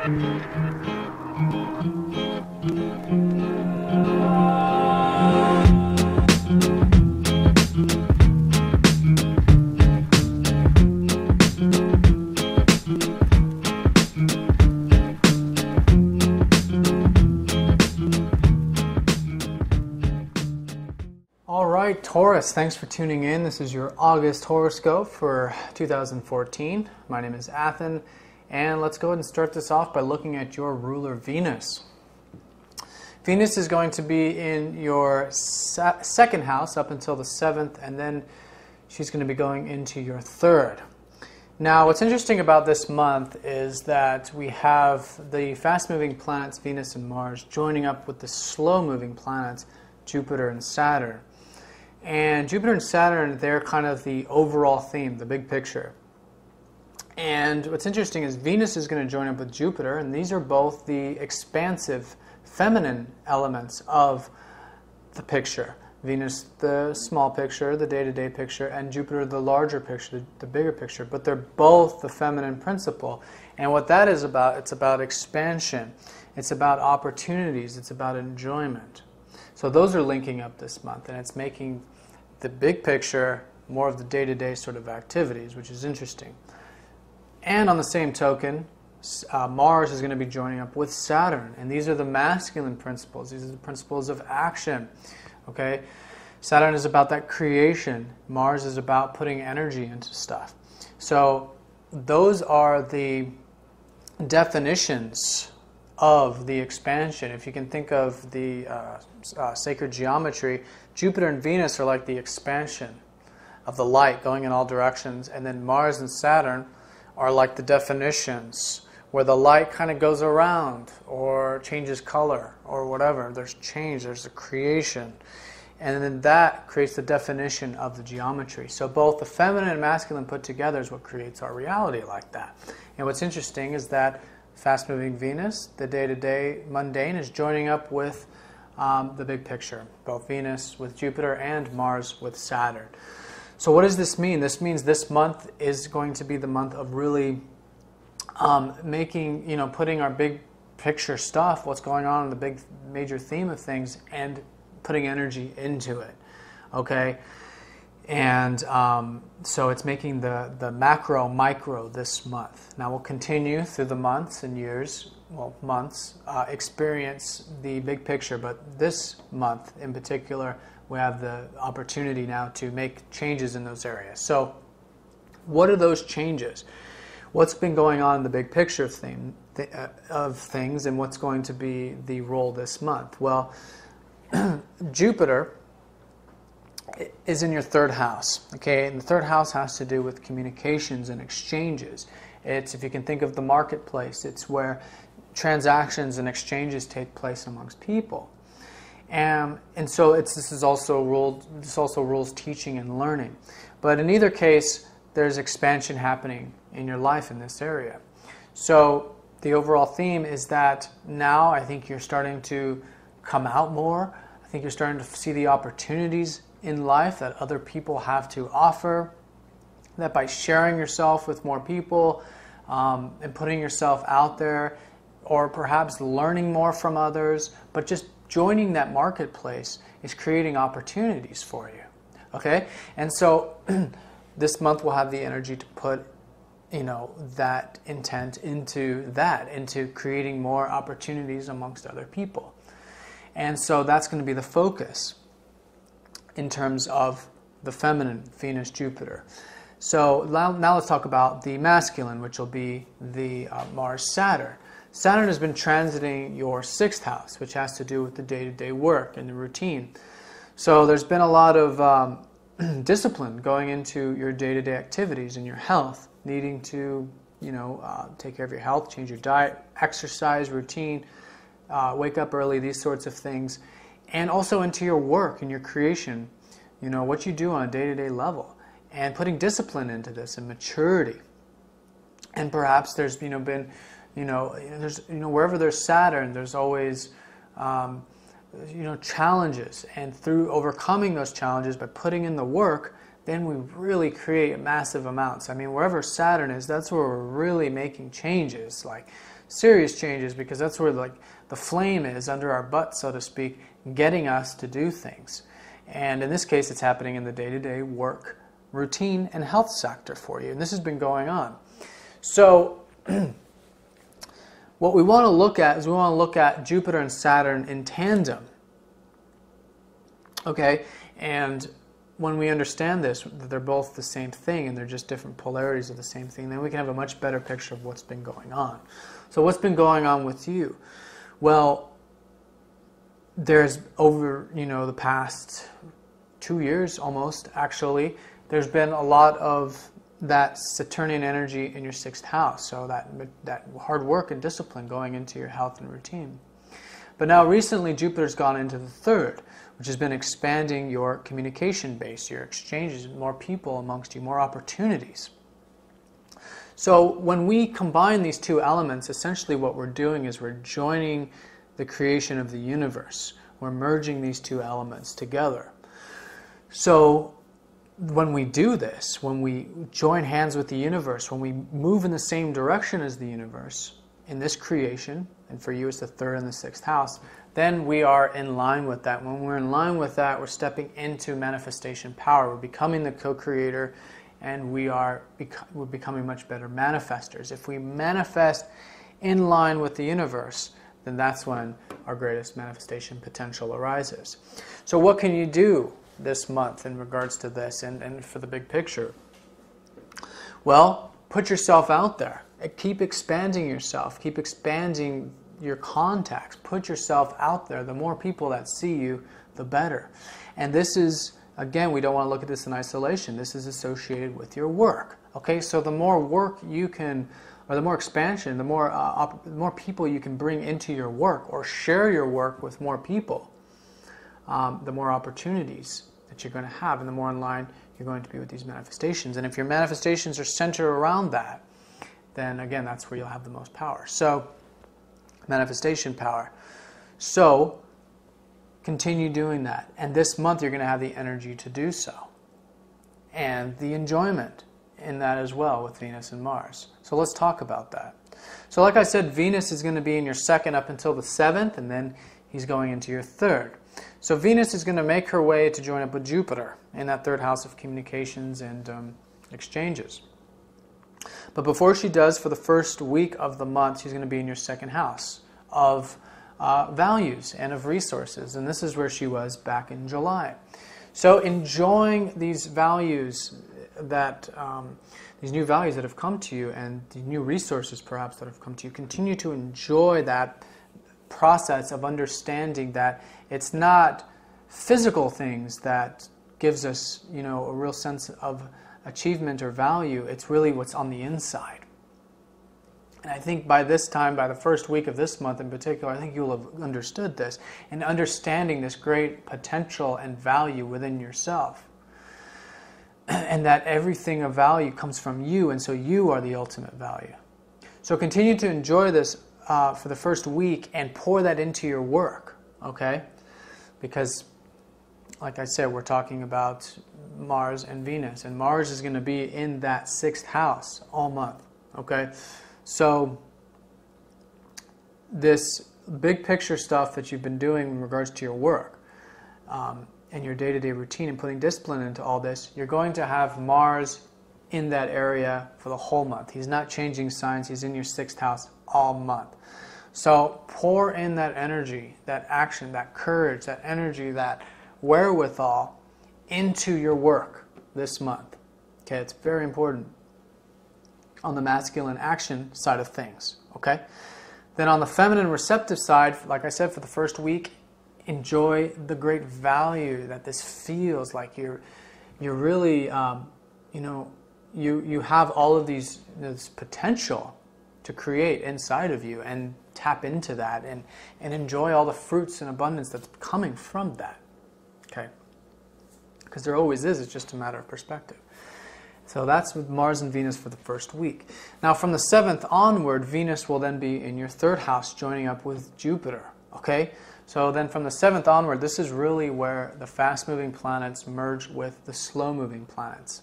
Alright, Taurus, thanks for tuning in. This is your August horoscope for 2014. My name is Athen, and let's go ahead and start this off by looking at your ruler Venus. Venus is going to be in your second house up until the 7th, and then she's going to be going into your third. Now, what's interesting about this month is that we have the fast-moving planets Venus and Mars joining up with the slow-moving planets Jupiter and Saturn. And Jupiter and Saturn, they're kind of the overall theme, the big picture. And what's interesting is Venus is going to join up with Jupiter, and these are both the expansive, feminine elements of the picture. Venus, the small picture, the day-to-day picture, and Jupiter, the larger picture, the bigger picture. But they're both the feminine principle. And what that is about, it's about expansion. It's about opportunities. It's about enjoyment. So those are linking up this month, and it's making the big picture more of the day-to-day sort of activities, which is interesting. And on the same token, Mars is going to be joining up with Saturn, and these are the masculine principles. These are the principles of action. Okay, Saturn is about that creation. Mars is about putting energy into stuff. So those are the definitions of the expansion. If you can think of the sacred geometry, Jupiter and Venus are like the expansion of the light going in all directions, and then Mars and Saturn are like the definitions where the light kind of goes around or changes color or whatever. There's change, there's a creation, and then that creates the definition of the geometry. So both the feminine and masculine put together is what creates our reality like that. And what's interesting is that fast-moving Venus, the day-to-day mundane, is joining up with the big picture, both Venus with Jupiter and Mars with Saturn. So what does this mean? This means this month is going to be the month of really putting our big picture stuff, what's going on in the big major theme of things, and putting energy into it. Okay? And so it's making the macro micro this month. Now we'll continue through the months and years, experience the big picture, but this month in particular, we have the opportunity now to make changes in those areas. So what are those changes? What's been going on in the big picture of things, and what's going to be the role this month? Well, Jupiter is in your third house, okay? And the third house has to do with communications and exchanges. It's, if you can think of the marketplace, it's where transactions and exchanges take place amongst people. And so this also rules teaching and learning. But in either case, there's expansion happening in your life in this area. So the overall theme is that now I think you're starting to come out more. I think you're starting to see the opportunities in life that other people have to offer, that by sharing yourself with more people and putting yourself out there, or perhaps learning more from others, but just joining that marketplace is creating opportunities for you. Okay? And so this month we'll have the energy to put that intent into creating more opportunities amongst other people. And so that's going to be the focus in terms of the feminine, Venus, Jupiter. So now let's talk about the masculine, which will be the Mars, Saturn. Saturn has been transiting your 6th house, which has to do with the day-to-day work and the routine. So there's been a lot of discipline going into your day-to-day activities and your health, needing to take care of your health, change your diet, exercise routine, wake up early, these sorts of things. And also into your work and your creation, what you do on a day-to-day level, and putting discipline into this and maturity. And perhaps there's been wherever there's Saturn, there's always challenges, and through overcoming those challenges by putting in the work, then we really create massive amounts. I mean, wherever Saturn is, that's where we're really making changes. Like, serious changes, because that's where like the flame is under our butt, so to speak, getting us to do things. And in this case, it's happening in the day-to-day work, routine, and health sector for you. And this has been going on. So what we want to look at is we want to look at Jupiter and Saturn in tandem. Okay? And when we understand this, that they're both the same thing and they're just different polarities of the same thing, then we can have a much better picture of what's been going on. So what's been going on with you? Well, there's over, the past 2 years almost, actually, there's been a lot of that Saturnian energy in your 6th house. So that hard work and discipline going into your health and routine. But now recently Jupiter's gone into the 3rd, which has been expanding your communication base, your exchanges, more people amongst you, more opportunities. So when we combine these two elements, essentially what we're doing is we're joining the creation of the universe. We're merging these two elements together. So when we do this, when we join hands with the universe, when we move in the same direction as the universe in this creation, and for you it's the 3rd and the 6th house, then we are in line with that. When we're in line with that, we're stepping into manifestation power. We're becoming the co-creator, and we're becoming much better manifestors. If we manifest in line with the universe, then that's when our greatest manifestation potential arises. So what can you do this month in regards to this and for the big picture? Well, put yourself out there. Keep expanding yourself. Keep expanding your contacts. Put yourself out there. The more people that see you, the better. And this is, again, we don't want to look at this in isolation. This is associated with your work. Okay, so the more work you can, or the more expansion, the more people you can bring into your work or share your work with more people, the more opportunities that you're going to have, and the more in line you're going to be with these manifestations. And if your manifestations are centered around that, then again, that's where you'll have the most power. So, manifestation power. So, continue doing that. And this month you're going to have the energy to do so. And the enjoyment in that as well with Venus and Mars. So let's talk about that. So like I said, Venus is going to be in your 2nd up until the 7th, and then he's going into your 3rd. So Venus is going to make her way to join up with Jupiter in that 3rd house of communications and exchanges. But before she does, for the first week of the month, she's going to be in your 2nd house of values and of resources. And this is where she was back in July. So enjoying these values that, these new values that have come to you, and the new resources perhaps that have come to you, continue to enjoy that process of understanding that it's not physical things that gives us, a real sense of achievement or value. It's really what's on the inside. And I think by this time, by the first week of this month in particular, I think you'll have understood this, and understanding this great potential and value within yourself. And that everything of value comes from you, and so you are the ultimate value. So continue to enjoy this for the first week and pour that into your work, okay? Because, like I said, we're talking about Mars and Venus, and Mars is going to be in that 6th house all month, okay? So this big picture stuff that you've been doing in regards to your work and your day-to-day routine and putting discipline into all this, you're going to have Mars in that area for the whole month. He's not changing signs. He's in your 6th house all month. So pour in that energy, that action, that courage, that energy, that wherewithal into your work this month. Okay, it's very important on the masculine action side of things. Okay, then on the feminine receptive side, like I said, for the first week, enjoy the great value that this feels like. You're really, you have all of this potential to create inside of you, and tap into that and enjoy all the fruits and abundance that's coming from that. Okay, because there always is. It's just a matter of perspective. So that's with Mars and Venus for the first week. Now from the 7th onward, Venus will then be in your 3rd house, joining up with Jupiter. Okay, so then from the 7th onward, this is really where the fast-moving planets merge with the slow-moving planets.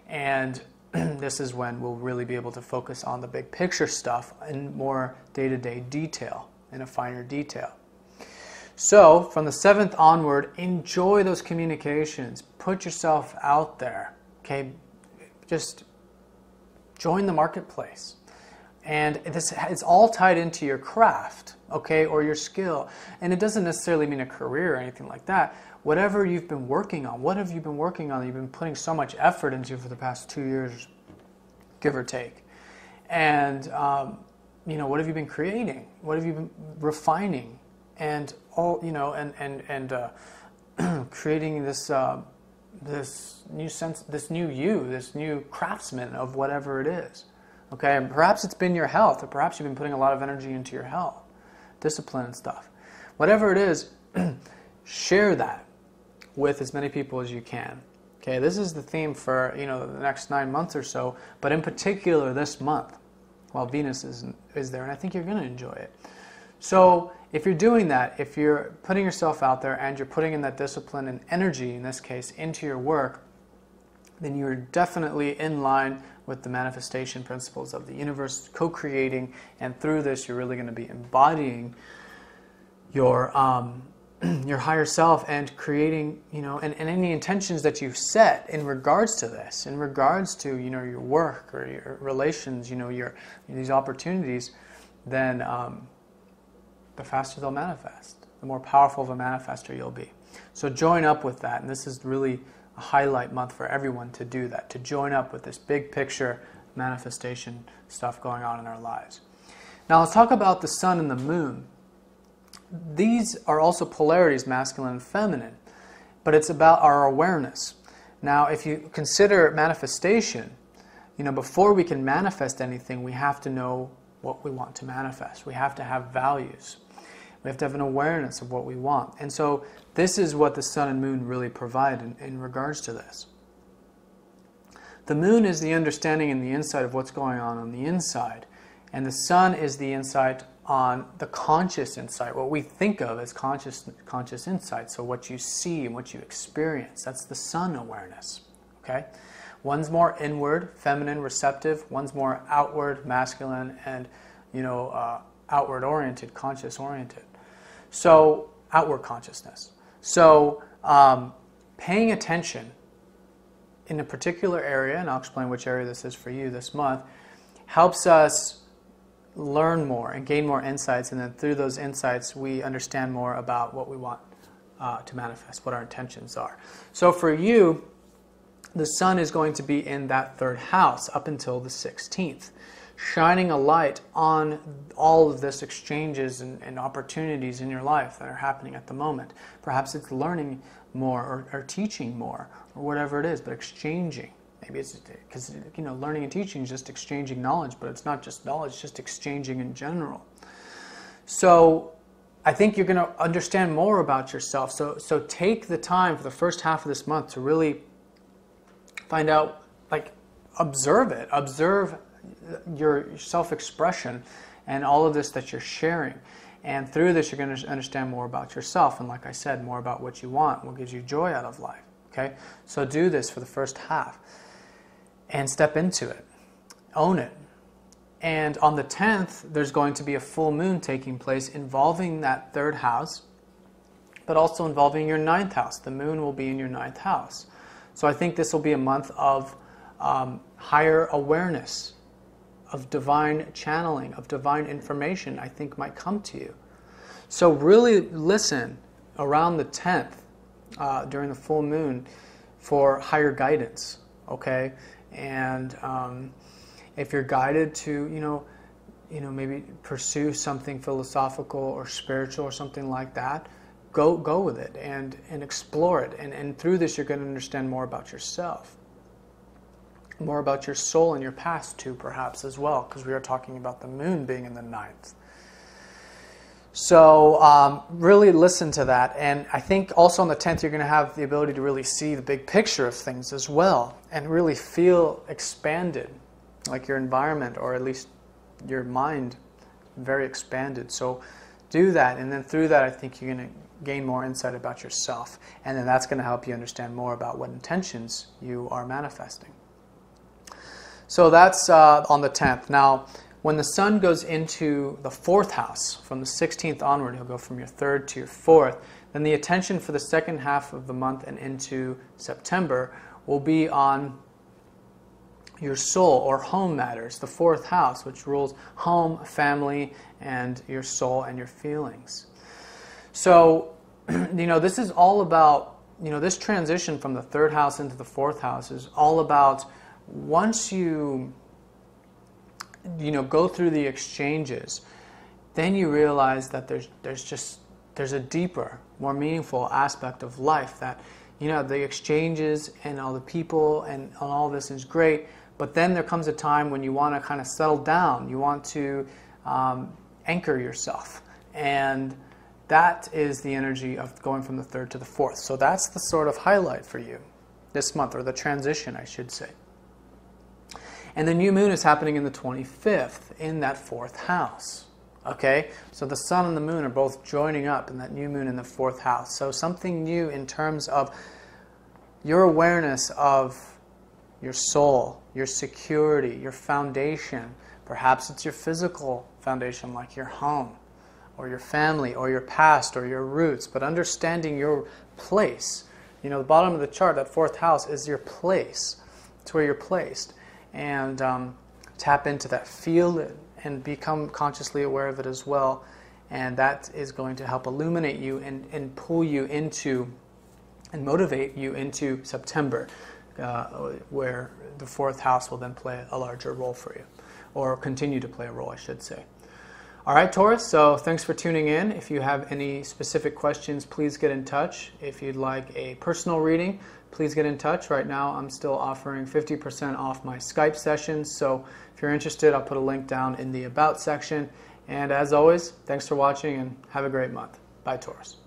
And this is when we'll really be able to focus on the big picture stuff in more day-to-day detail, in a finer detail. So from the 7th onward, enjoy those communications. Put yourself out there. Okay, just join the marketplace. And it's all tied into your craft, okay, or your skill. And it doesn't necessarily mean a career or anything like that. Whatever you've been working on, what have you been working on that you've been putting so much effort into for the past 2 years, give or take? And, what have you been creating? What have you been refining? And all, creating this new sense, this new you, this new craftsman of whatever it is. Okay, and perhaps it's been your health, or perhaps you've been putting a lot of energy into your health, discipline and stuff. Whatever it is, share that with as many people as you can. Okay, this is the theme for the next 9 months or so, but in particular this month, while Venus is there, and I think you're going to enjoy it. So if you're doing that, if you're putting yourself out there and you're putting in that discipline and energy, in this case, into your work, then you're definitely in line with the manifestation principles of the universe, co-creating, and through this you're really going to be embodying your higher self and creating, and any intentions that you've set in regards to this, in regards to, your work or your relations, these opportunities, then the faster they'll manifest, the more powerful of a manifester you'll be. So join up with that, and this is really a highlight month for everyone to do that, to join up with this big picture manifestation stuff going on in our lives. Now let's talk about the sun and the moon. These are also polarities, masculine and feminine, but it's about our awareness. Now if you consider manifestation, before we can manifest anything, we have to know what we want to manifest. We have to have values. We have to have an awareness of what we want. And so this is what the sun and moon really provide in regards to this. The moon is the understanding and the insight of what's going on the inside. And the sun is the insight on the conscious insight, what we think of as conscious insight. So what you see and what you experience, that's the sun awareness. Okay? One's more inward, feminine, receptive. One's more outward, masculine, and outward-oriented, conscious-oriented. So, outward consciousness. So, paying attention in a particular area, and I'll explain which area this is for you this month, helps us learn more and gain more insights, and then through those insights we understand more about what we want to manifest, what our intentions are. So for you, the sun is going to be in that 3rd house up until the 16th. Shining a light on all of this exchanges and opportunities in your life that are happening at the moment. Perhaps it's learning more or teaching more or whatever it is, but exchanging. Maybe it's because learning and teaching is just exchanging knowledge, but it's not just knowledge, it's just exchanging in general. So I think you're going to understand more about yourself. So take the time for the first half of this month to really find out, observe it. Observe your self-expression and all of this that you're sharing. And through this, you're going to understand more about yourself. And like I said, more about what you want, what gives you joy out of life. Okay? So do this for the first half and step into it. Own it. And on the 10th, there's going to be a full moon taking place involving that 3rd house, but also involving your 9th house. The moon will be in your 9th house. So I think this will be a month of higher awareness, of divine channeling, of divine information I think might come to you. So really listen around the 10th, during the full moon, for higher guidance, okay? And if you're guided to, maybe pursue something philosophical or spiritual or something like that, go with it and explore it. And through this, you're going to understand more about yourself, more about your soul and your past too, perhaps, as well, because we are talking about the moon being in the 9th. So really listen to that. And I think also on the 10th, you're going to have the ability to really see the big picture of things as well, and really feel expanded, like your environment, or at least your mind, very expanded. So do that, and then through that, I think you're going to gain more insight about yourself, and then that's going to help you understand more about what intentions you are manifesting. So that's on the 10th. Now, when the sun goes into the 4th house, from the 16th onward, he'll go from your 3rd to your 4th, then the attention for the second half of the month and into September will be on your soul or home matters, the 4th house, which rules home, family, and your soul and your feelings. So, this is all about, this transition from the 3rd house into the 4th house is all about once you go through the exchanges, then you realize that there's a deeper, more meaningful aspect of life, that the exchanges and all the people and all this is great, but then there comes a time when you want to kind of settle down. You want to anchor yourself, and that is the energy of going from the 3rd to the 4th. So that's the sort of highlight for you this month, or the transition, I should say. And the new moon is happening in the 25th in that 4th house. Okay? So the sun and the moon are both joining up in that new moon in the 4th house. So something new in terms of your awareness of your soul, your security, your foundation. Perhaps it's your physical foundation, like your home, or your family, or your past, or your roots. But understanding your place. The bottom of the chart, that 4th house, is your place. It's where you're placed. And tap into that, feel it, and become consciously aware of it as well. And that is going to help illuminate you and pull you into and motivate you into September, where the 4th house will then play a larger role for you, or continue to play a role, I should say. All right, Taurus, so thanks for tuning in. If you have any specific questions, please get in touch. If you'd like a personal reading, please get in touch. Right now, I'm still offering 50% off my Skype sessions, so if you're interested, I'll put a link down in the About section. And as always, thanks for watching and have a great month. Bye, Taurus.